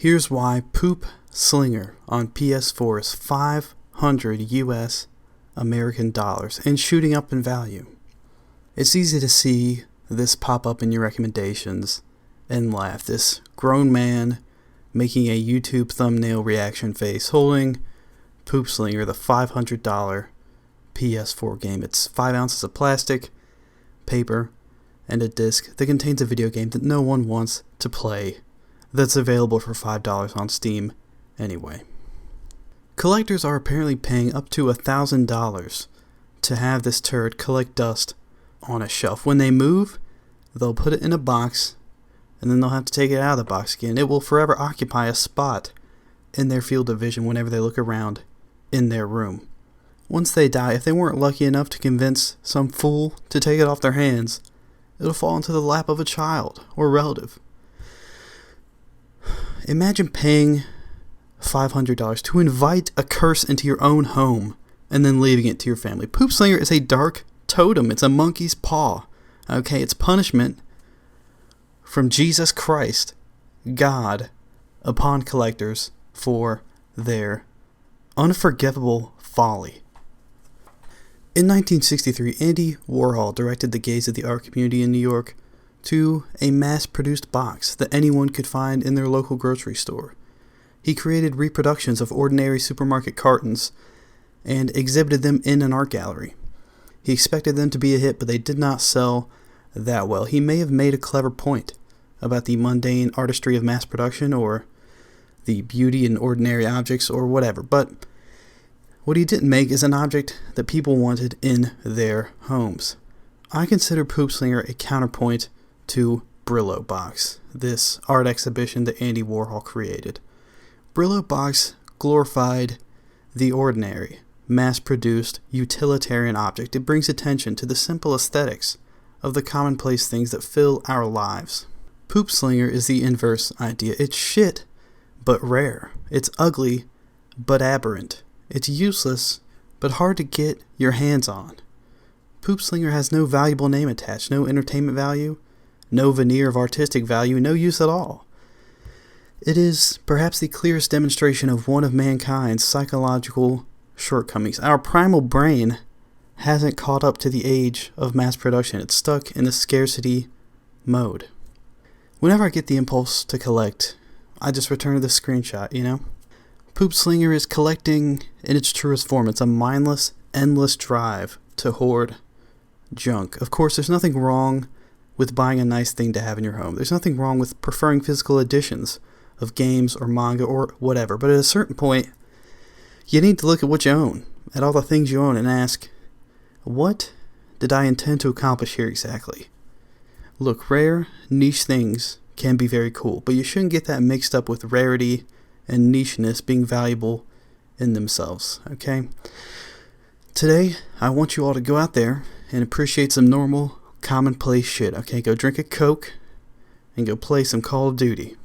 Here's why Poop Slinger on PS4 is 500 US American dollars and shooting up in value. It's easy to see this pop up in your recommendations and laugh. This grown man making a YouTube thumbnail reaction face holding Poop Slinger, the $500 PS4 game. It's 5 ounces of plastic, paper, and a disc that contains a video game that no one wants to play, that's available for $5 on Steam anyway. Collectors are apparently paying up to $1,000 to have this turd collect dust on a shelf. When they move, they'll put it in a box, and then they'll have to take it out of the box again. It will forever occupy a spot in their field of vision whenever they look around in their room. Once they die, if they weren't lucky enough to convince some fool to take it off their hands, it'll fall into the lap of a child or relative. Imagine paying $500 to invite a curse into your own home and then leaving it to your family. Poop Slinger is a dark totem. It's a monkey's paw. Okay, it's punishment from Jesus Christ, God, upon collectors for their unforgivable folly. In 1963, Andy Warhol directed the gaze of the art community in New York to a mass-produced box that anyone could find in their local grocery store. He created reproductions of ordinary supermarket cartons and exhibited them in an art gallery. He expected them to be a hit, but they did not sell that well. He may have made a clever point about the mundane artistry of mass production or the beauty in ordinary objects or whatever, but what he didn't make is an object that people wanted in their homes. I consider Poop Slinger a counterpoint to Brillo Box, this art exhibition that Andy Warhol created. Brillo Box glorified the ordinary, mass-produced, utilitarian object. It brings attention to the simple aesthetics of the commonplace things that fill our lives. Poop Slinger is the inverse idea. It's shit, but rare. It's ugly, but aberrant. It's useless, but hard to get your hands on. Poop Slinger has no valuable name attached, no entertainment value, no veneer of artistic value, no use at all. It is perhaps the clearest demonstration of one of mankind's psychological shortcomings. Our primal brain hasn't caught up to the age of mass production. It's stuck in the scarcity mode. Whenever I get the impulse to collect, I just return to the screenshot, Poop Slinger is collecting in its truest form. It's a mindless, endless drive to hoard junk. Of course, there's nothing wrong with buying a nice thing to have in your home. There's nothing wrong with preferring physical editions of games or manga or whatever. But at a certain point, you need to look at what you own, at all the things you own, and ask, what did I intend to accomplish here exactly? Look, rare, niche things can be very cool, but you shouldn't get that mixed up with rarity and nicheness being valuable in themselves, okay? Today, I want you all to go out there and appreciate some normal, commonplace shit, okay? Go drink a Coke and go play some Call of Duty.